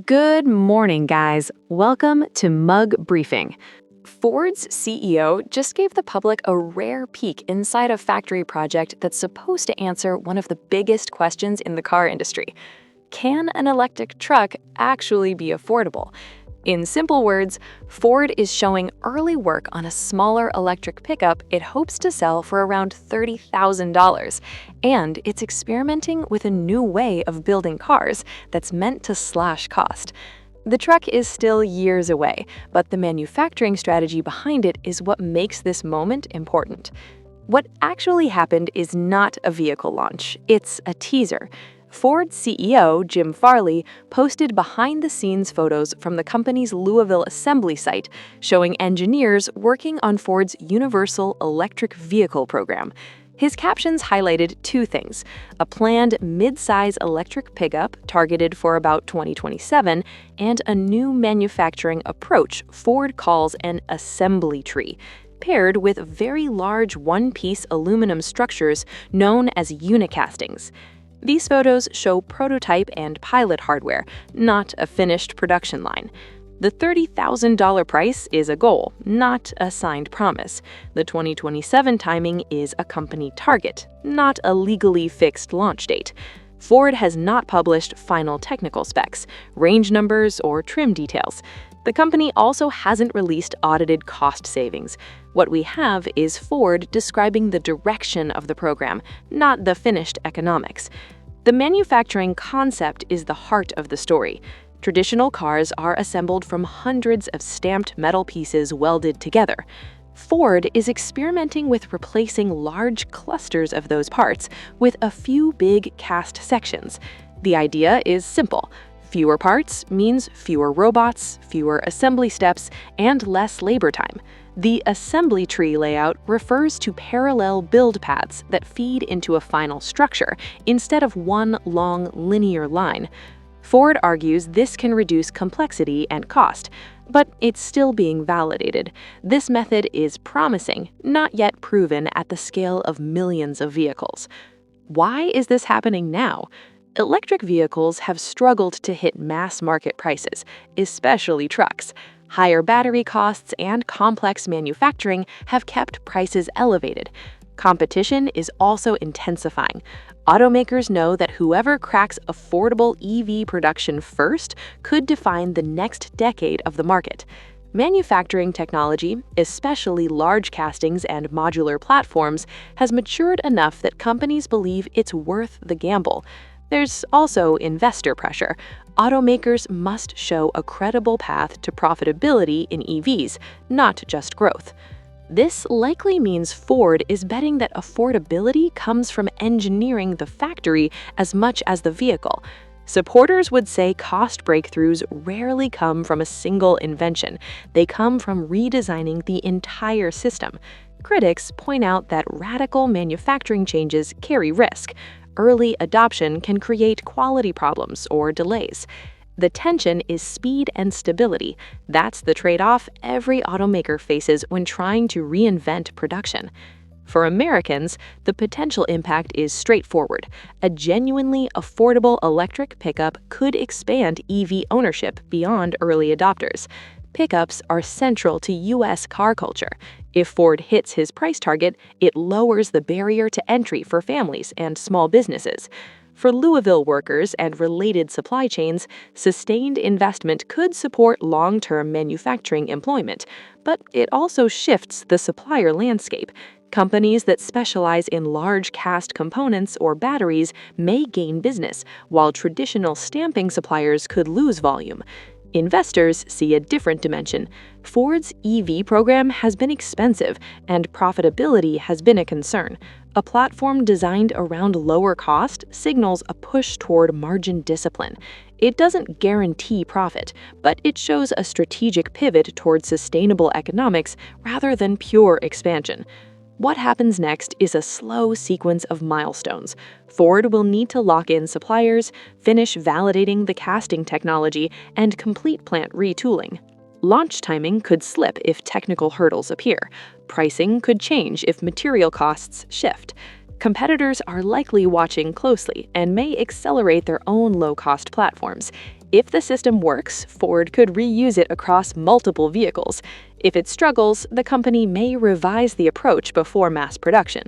Good morning, guys. Welcome to Mug Briefing. Ford's CEO just gave the public a rare peek inside a factory project that's supposed to answer one of the biggest questions in the car industry. Can an electric truck actually be affordable? In simple words, Ford is showing early work on a smaller electric pickup it hopes to sell for around $30,000, and it's experimenting with a new way of building cars that's meant to slash cost. The truck is still years away, but the manufacturing strategy behind it is what makes this moment important. What actually happened is not a vehicle launch, it's a teaser. Ford CEO Jim Farley posted behind-the-scenes photos from the company's Louisville assembly site showing engineers working on Ford's Universal Electric Vehicle program. His captions highlighted two things: a planned midsize electric pickup targeted for about 2027 and a new manufacturing approach Ford calls an assembly tree, paired with very large one-piece aluminum structures known as unicastings. These photos show prototype and pilot hardware, not a finished production line. The $30,000 price is a goal, not a signed promise. The 2027 timing is a company target, not a legally fixed launch date. Ford has not published final technical specs, range numbers, or trim details. The company also hasn't released audited cost savings. What we have is Ford describing the direction of the program, not the finished economics. The manufacturing concept is the heart of the story. Traditional cars are assembled from hundreds of stamped metal pieces welded together. Ford is experimenting with replacing large clusters of those parts with a few big cast sections. The idea is simple. Fewer parts means fewer robots, fewer assembly steps, and less labor time. The assembly tree layout refers to parallel build paths that feed into a final structure instead of one long linear line. Ford argues this can reduce complexity and cost, but it's still being validated. This method is promising, not yet proven at the scale of millions of vehicles. Why is this happening now? Electric vehicles have struggled to hit mass market prices, especially trucks. Higher battery costs and complex manufacturing have kept prices elevated. Competition is also intensifying. Automakers know that whoever cracks affordable EV production first could define the next decade of the market. Manufacturing technology, especially large castings and modular platforms, has matured enough that companies believe it's worth the gamble. There's also investor pressure. Automakers must show a credible path to profitability in EVs, not just growth. This likely means Ford is betting that affordability comes from engineering the factory as much as the vehicle. Supporters would say cost breakthroughs rarely come from a single invention. They come from redesigning the entire system. Critics point out that radical manufacturing changes carry risk. Early adoption can create quality problems or delays. The tension is speed and stability. That's the trade-off every automaker faces when trying to reinvent production. For Americans, the potential impact is straightforward. A genuinely affordable electric pickup could expand EV ownership beyond early adopters. Pickups are central to U.S. car culture. If Ford hits his price target, it lowers the barrier to entry for families and small businesses. For Louisville workers and related supply chains, sustained investment could support long-term manufacturing employment, but it also shifts the supplier landscape. Companies that specialize in large cast components or batteries may gain business, while traditional stamping suppliers could lose volume. Investors see a different dimension. Ford's EV program has been expensive, and profitability has been a concern. A platform designed around lower cost signals a push toward margin discipline. It doesn't guarantee profit, but it shows a strategic pivot toward sustainable economics rather than pure expansion. What happens next is a slow sequence of milestones. Ford will need to lock in suppliers, finish validating the casting technology, and complete plant retooling. Launch timing could slip if technical hurdles appear. Pricing could change if material costs shift. Competitors are likely watching closely and may accelerate their own low-cost platforms. If the system works, Ford could reuse it across multiple vehicles. If it struggles, the company may revise the approach before mass production.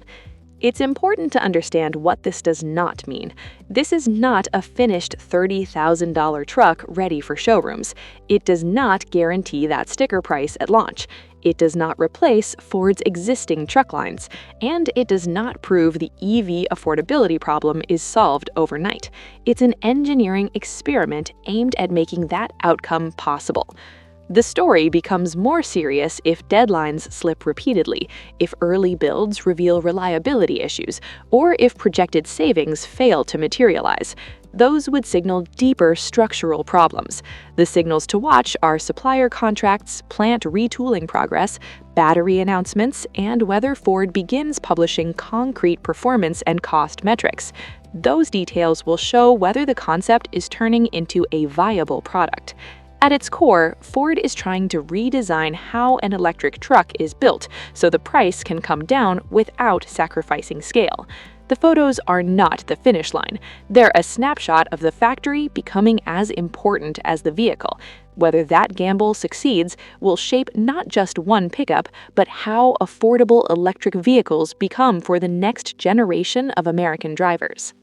It's important to understand what this does not mean. This is not a finished $30,000 truck ready for showrooms. It does not guarantee that sticker price at launch. It does not replace Ford's existing truck lines, and it does not prove the EV affordability problem is solved overnight. It's an engineering experiment aimed at making that outcome possible. The story becomes more serious if deadlines slip repeatedly, if early builds reveal reliability issues, or if projected savings fail to materialize. Those would signal deeper structural problems. The signals to watch are supplier contracts, plant retooling progress, battery announcements, and whether Ford begins publishing concrete performance and cost metrics. Those details will show whether the concept is turning into a viable product. At its core, Ford is trying to redesign how an electric truck is built so the price can come down without sacrificing scale. The photos are not the finish line. They're a snapshot of the factory becoming as important as the vehicle. Whether that gamble succeeds will shape not just one pickup, but how affordable electric vehicles become for the next generation of American drivers.